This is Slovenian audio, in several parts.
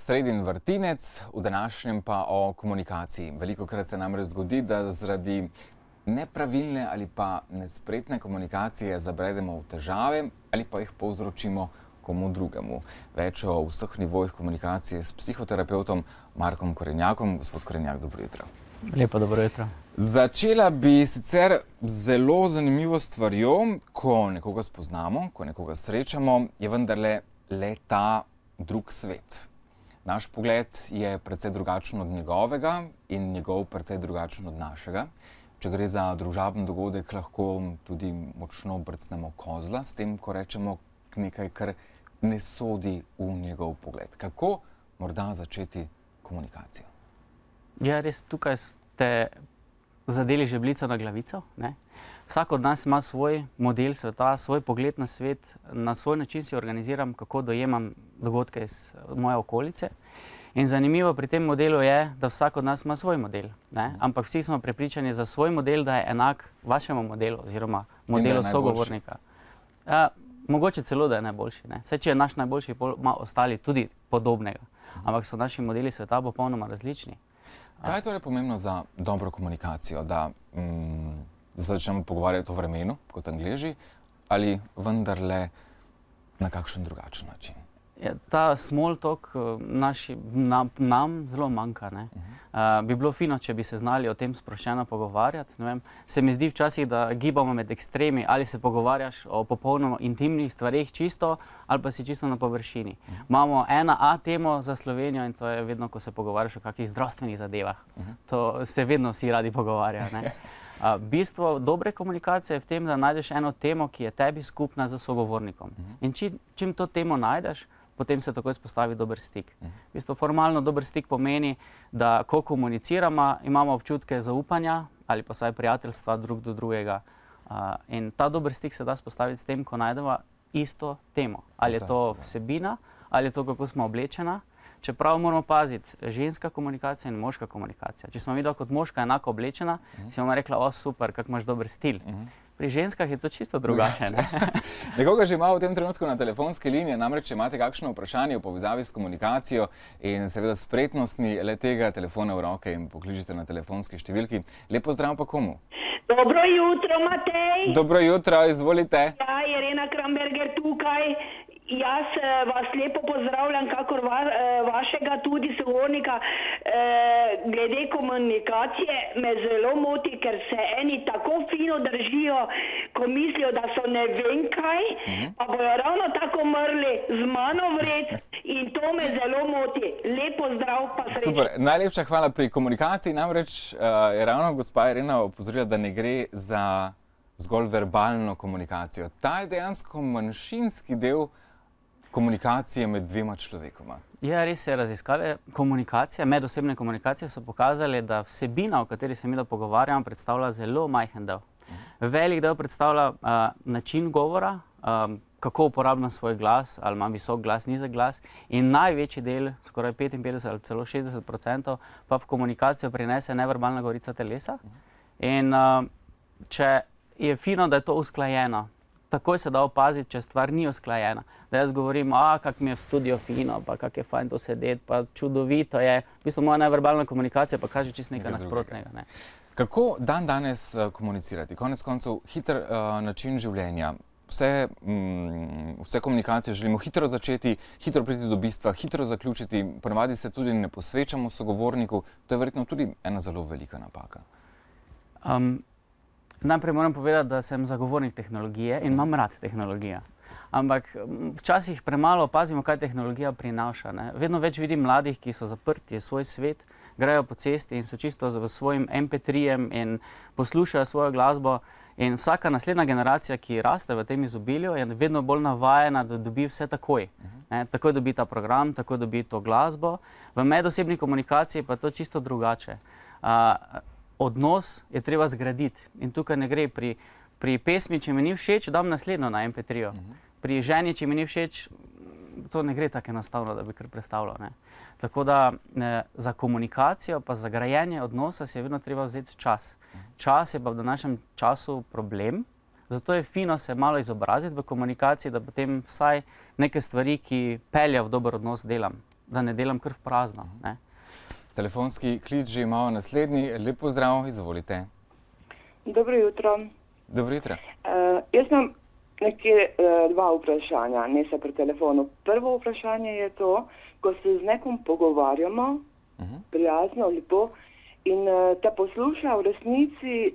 Sredin vrtinec, v današnjem pa o komunikaciji. Velikokrat se namreč zgodi, da zaradi nepravilne ali pa nespretne komunikacije zabredemo v težave ali pa jih povzročimo komu drugemu. Več o vseh nivojih komunikacije s psihoterapeutom Markom Korenjakom. Gospod Korenjak, dobro jutro. Lepo dobro jutro. Začela bi sicer zelo zanimivo stvarjo, ko nekoga spoznamo, ko nekoga srečamo, je vendarle le ta drug svet. Naš pogled je precej drugačen od njegovega in njegov precej drugačen od našega. Če gre za družaben dogodek, lahko tudi močno brcnemo kozla s tem, ko rečemo nekaj, kar ne sodi v njegov pogled. Kako morda začeti komunikacijo? Ja, res, tukaj ste zadeli žebljico na glavico, ne? Vsak od nas ima svoj model sveta, svoj pogled na svet, na svoj način si organiziram, kako dojemam dogodke iz moje okolice. In zanimivo pri tem modelu je, da vsak od nas ima svoj model, ne? Ampak vsi smo prepričani za svoj model, da je enak vašemu modelu oziroma modelu sogovornika. Mogoče celo, da je najboljši, ne? Saj, če je naš najboljši, ima ostali tudi podobnega. Ampak so naši modeli sveta popolnoma različni. Kaj je torej pomembno za dobro komunikacijo, da začnemo pogovarjati o vremenu, kot Angleži, ali vendarle na kakšen drugačen način? Ja, ta small talk nam zelo manjka, ne? Bi bilo fino, če bi se znali o tem sproščeno pogovarjati. Ne vem, se mi zdi včasih, da gibamo med ekstremi, ali se pogovarjaš o popolnoma intimnih stvareh čisto, ali pa si čisto na površini. Imamo ena A temo za Slovenijo in to je vedno, ko se pogovarjaš o kakih zdravstvenih zadevah. To se vedno vsi radi pogovarjajo, ne? Bistvo dobre komunikacije je v tem, da najdeš eno temo, ki je tebi skupna z sogovornikom. In čim to temo najdeš, potem se takoj spostavi dober stik. V bistvu formalno dober stik pomeni, da ko komuniciramo, imamo občutke zaupanja ali pa vsaj prijateljstva drug do drugega. In ta dober stik se da spostaviti s tem, ko najdemo isto temo. Ali je to vsebina, ali je to, kako smo oblečena. Čeprav moramo paziti, ženska komunikacija in moška komunikacija. Če smo videli kot moška enako oblečena, si bomo rekla, o super, kak imaš dober stil. Pri ženskah je to čisto drugače. Nekoga že ima v tem trenutku na telefonski liniji, namreč če imate kakšno vprašanje v povezavi s komunikacijo in seveda spretnostmi le tega telefona v roke in pokličite na telefonski številki. Lep pozdrav pa komu? Dobro jutro, Matej. Dobro jutro, izvolite. Ja, Irena Kramberger tukaj. Jaz vas lepo pozdravljam, kakor vašega tudi sogovornika. Glede komunikacije me zelo moti, ker se eni tako fino držijo, ko mislijo, da so ne vem kaj, pa bojo ravno tako mrli z mano vred in to me zelo moti. Lep pozdrav pa srečno. Super, najlepša hvala. Pri komunikaciji namreč je ravno gospa Irena opozorila, da ne gre za zgolj verbalno komunikacijo. Ta je dejansko manjšinski del komunikacije med dvema človekoma. Ja, res je, raziskave komunikacije, medosebne komunikacije so pokazali, da vsebina, o kateri se mi pogovarjamo, predstavlja zelo majhen del. Velik del predstavlja način govora, kako uporabljam svoj glas, ali imam visok glas, nizek glas, in največji del, skoraj 55 ali celo 60%, pa v komunikacijo prinese neverbalna govorica telesa. In če je fino, da je to usklajeno, takoj se da opaziti, če stvar ni usklajena. Da jaz govorim, kak mi je v studiu fino, pa kak je fajn to sedeti, pa čudovito je. V bistvu moja neverbalna komunikacija pa kaže čisto nekaj nasprotnega. Ne? Kako danes komunicirati? Konec koncev, hiter način življenja. Vse komunikacije želimo hitro začeti, hitro priti do bistva, hitro zaključiti. Ponavadi se tudi ne posvečamo sogovorniku. To je verjetno tudi ena zelo velika napaka. Najprej moram povedati, da sem zagovornik tehnologije in imam rad tehnologijo. Ampak včasih premalo opazimo, kaj tehnologija prinaša, ne? Vedno več vidim mladih, ki so zaprti v svoj svet, grejo po cesti in so čisto v svojim MP3-jem in poslušajo svojo glasbo. In vsaka naslednja generacija, ki raste v tem izobilju, je vedno bolj navajena, da dobi vse takoj. Takoj dobi ta program, takoj dobi to glasbo. V medosebni komunikaciji pa je to čisto drugače. Odnos je treba zgraditi in tukaj ne gre. Pri pesmi, če mi ni všeč, dam naslednjo na MP3-jo. Pri ženi, če mi ni všeč, to ne gre tako enostavno, da bi kar predstavljal, ne. Tako da za komunikacijo pa za grajenje odnosa si je vedno treba vzeti čas. Čas je pa v današnjem času problem, zato je fino se malo izobraziti v komunikaciji, da potem vsaj neke stvari, ki pelje v dober odnos, delam. da ne delam kar v prazno. Ne. Telefonski klic že imamo naslednji. Lep pozdrav, izvolite. Dobro jutro. Dobro jutro. Jaz imam nekje dva vprašanja, ne se pri telefonu. Prvo vprašanje je to, ko se z nekom pogovarjamo, prijazno, lepo, in te posluša, v resnici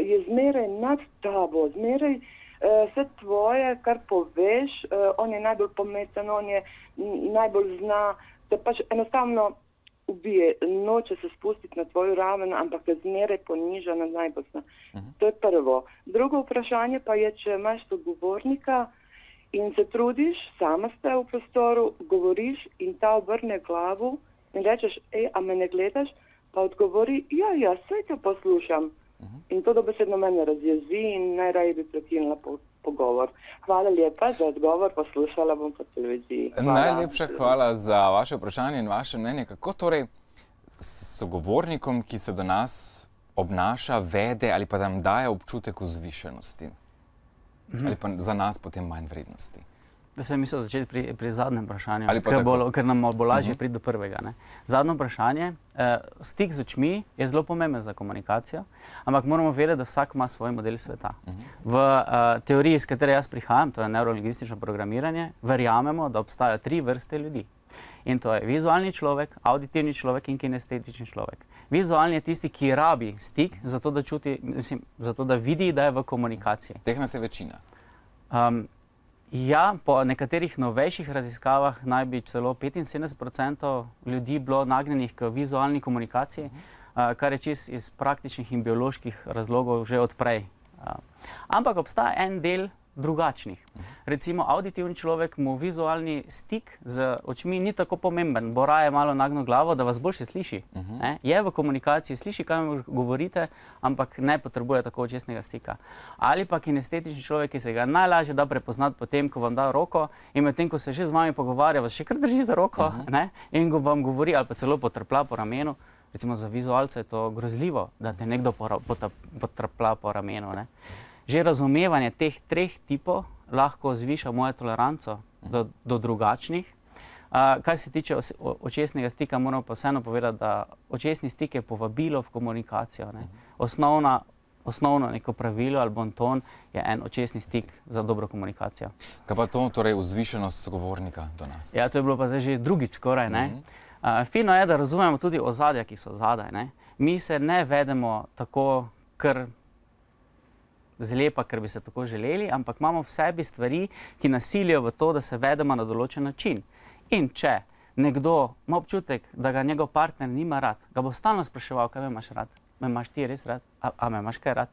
je zmeraj nad tabo, zmeraj vse tvoje, kar poveš, on je najbolj pameten, on je najbolj zna, te pač enostavno ubije, noče se spustiti na tvojo raven, ampak te zmeraj poniža na najbolj zna. To je prvo. Drugo vprašanje pa je, če imaš sogovornika in se trudiš, sama ste v prostoru, govoriš in ta obrne glavu in rečeš, a me ne gledaš, pa odgovori, ja, saj te poslušam. In to dobesedno mene razjezi in najraje bi prekinila pogovor. Hvala lepa za odgovor, poslušala bom po televiziji. Najlepša hvala za vaše vprašanje in vaše mnenje. Kako torej s sogovornikom, ki se do nas obnaša, vede ali pa nam daje občutek vzvišenosti? Ali pa za nas potem manj vrednosti? Da sem mislil začeti pri zadnjem vprašanju, ker nam bo lažje priti do prvega. Ne? Zadnje vprašanje, stik z očmi je zelo pomemben za komunikacijo, ampak moramo vedeti, da vsak ima svoj model sveta. V teoriji, iz katere jaz prihajam, to je neurolingvistično programiranje, verjamemo, da obstajajo 3 vrste ljudi. In to je vizualni človek, auditivni človek in kinestetični človek. Vizualni je tisti, ki rabi stik, zato da čuti, zato da vidi, da je v komunikaciji. Teh nas je večina. Ja, po nekaterih novejših raziskavah naj bi celo 75% ljudi bilo nagnjenih k vizualni komunikaciji, kar je čisto iz praktičnih in bioloških razlogov že odprej. Ampak obstaja en del drugačnih. Recimo auditivni človek, mu vizualni stik z očmi ni tako pomemben, bo raje malo nagnil glavo, da vas boljše sliši. Je v komunikaciji, sliši, kaj govorite, ampak ne potrebuje tako očesnega stika. Ali pa kinestetični človek, ki se ga najlažje da prepoznati potem, ko vam da roko in medtem, ko se že z vami pogovarja, vas še kar drži za roko in vam govori ali pa celo potrplja po ramenu. Recimo za vizualce je to grozljivo, da te nekdo potrplja po ramenu. Že razumevanje teh 3 tipov lahko zviša mojo toleranco do drugačnih. Kar se tiče očesnega stika, moramo pa vseeno povedati, da očesni stik je povabilo v komunikacijo. Osnovno neko pravilo ali bonton je en očesni stik za dobro komunikacijo. Kaj pa to, torej vzvišenost sogovornika do nas? Ja, to je bilo pa zdaj že drugič skoraj. Fino je, da razumemo tudi ozadja, ki so zadaj. Mi se ne vedemo tako kar zlepa, ker bi se tako želeli, ampak imamo v sebi stvari, ki nas silijo v to, da se vedemo na določen način. In če nekdo ima občutek, da ga njegov partner nima rad, ga bo stalno spraševal, kaj me imaš rad? Me imaš ti res rad? A me imaš kaj rad?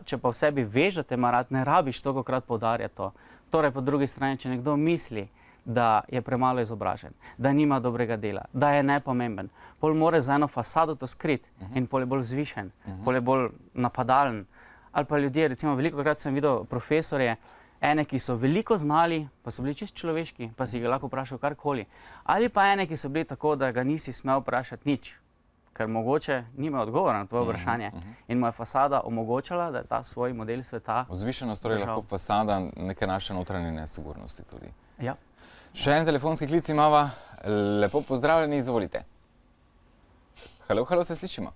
Če pa v sebi veš, da te ima rad, ne rabiš tolikokrat poudarjati to. Torej, po drugi strani, če nekdo misli, da je premalo izobražen, da nima dobrega dela, da je nepomemben, pol mora za eno fasado to skriti in pol je bolj vzvišen, pol je bolj napadalen. Ali pa ljudje, recimo velikokrat sem videl profesorje, ene, ki so veliko znali, pa so bili čisto človeški, pa si ga lahko vprašal karkoli. Ali pa ene, ki so bili tako, da ga nisi smel vprašati nič, ker mogoče nima odgovora na tvoje vprašanje. In mu je fasada omogočala, da je ta svoj model sveta Vzvišenost torej lahko fasada neke naše notranje nesigurnosti tudi. Ja. Še en telefonski klic imava. Lepo pozdravljeni, izvolite. Halo, se slišimo?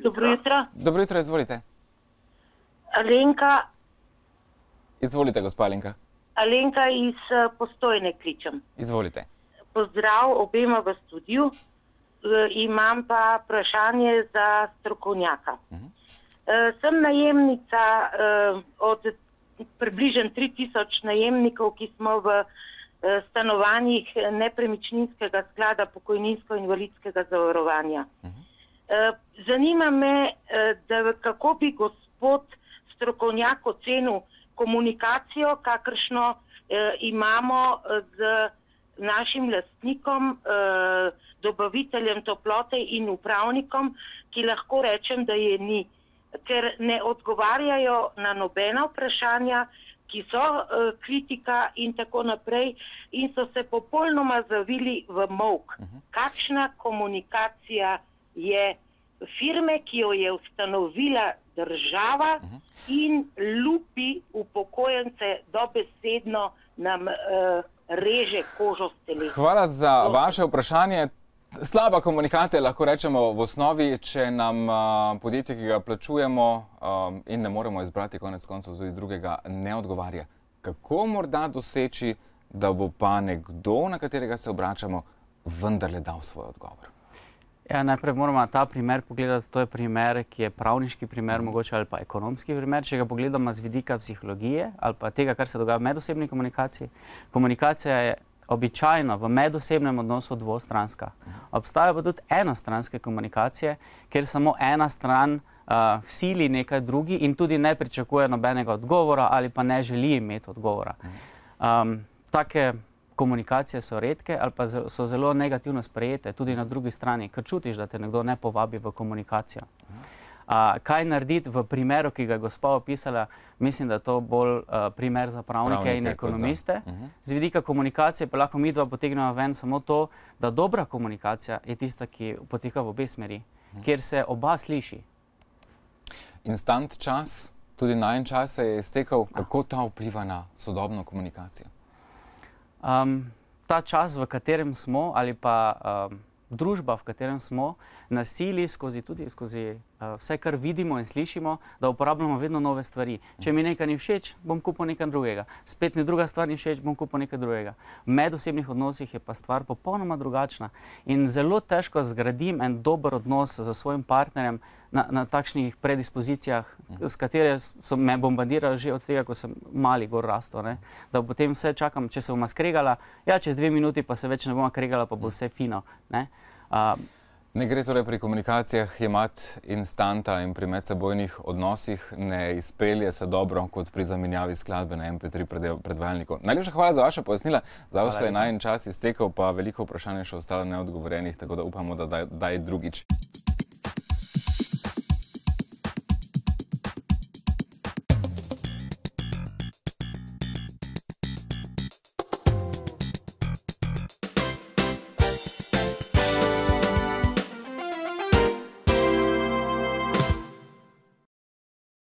Dobro jutro. Dobro jutro, izvolite. Alenka. Izvolite, gospa Alenka. Alenka iz Postojne kličem. Izvolite. Pozdrav obema v studiu. Imam pa vprašanje za strokovnjaka. Sem najemnica od približno 3000 najemnikov, ki smo v stanovanjih nepremičninskega sklada pokojninsko-invalidskega zavarovanja. Zanima me, kako bi gospod strokovnjak ocenil komunikacijo, kakršno imamo z našim lastnikom, dobaviteljem toplote in upravnikom, ki lahko rečem, da je ni. Ker ne odgovarjajo na nobena vprašanja, ki so kritika in tako naprej, in so se popolnoma zavili v molk. Kakšna komunikacija je firme, ki jo je ustanovila država in lupi upokojence dobesedno nam reže kožo s telesom. Hvala za vaše vprašanje. Slaba komunikacija, lahko rečemo v osnovi, če nam podjetje, ki ga plačujemo in ne moremo izbrati konec koncev tudi drugega, ne odgovarja. Kako morda doseči, da bo pa nekdo, na katerega se obračamo, vendarle dal svoj odgovor? Ja, najprej moramo ta primer pogledati, to je primer, ki je pravniški primer, mogoče ali pa ekonomski primer. Če ga pogledamo z vidika psihologije ali pa tega, kar se dogaja v medosebni komunikaciji. Komunikacija je običajno v medosebnem odnosu dvostranska. Obstaja pa tudi enostranske komunikacije, kjer samo ena stran vsili nekaj drugi in tudi ne pričakuje nobenega odgovora ali pa ne želi imeti odgovora. Take komunikacije so redke ali pa so zelo negativno sprejete tudi na drugi strani, ker čutiš, da te nekdo ne povabi v komunikacijo. Kaj narediti v primeru, ki ga je gospa opisala, mislim, da je to bolj primer za pravnike in ekonomiste. Z vidika komunikacije pa lahko midva potegnemo ven samo to, da dobra komunikacija je tista, ki poteka v obe smeri, kjer se oba sliši. Instant čas, tudi najin čas se je iztekel. Kako ta vpliva na sodobno komunikacijo? Ta čas, v katerem smo, ali pa družba, v katerem smo, nas sili tudi skozi vse, kar vidimo in slišimo, da uporabljamo vedno nove stvari. Če mi nekaj ni všeč, bom kupil nekaj drugega. Spet mi druga stvar ni všeč, bom kupil nekaj drugega. V medosebnih odnosih je pa stvar popolnoma drugačna. In zelo težko zgradim en dober odnos z svojim partnerjem na takšnih predispozicijah, s katere so me bombardirali že od tega, ko sem mali gor rastel. Da potem vse čakam, če se bom skregala, ja, čez 2 minuti pa se več ne bom skregala, pa bo vse fino. Ne gre torej pri komunikacijah jemati instanta in pri medsebojnih odnosih ne izpelje se dobro kot pri zamenjavi skladbe na MP3 predvajalniku. Najlepša hvala za vaše pojasnila. Zdaj se je najin čas iztekel, pa veliko vprašanj še ostalo neodgovorenih, tako da upamo, da daj drugič.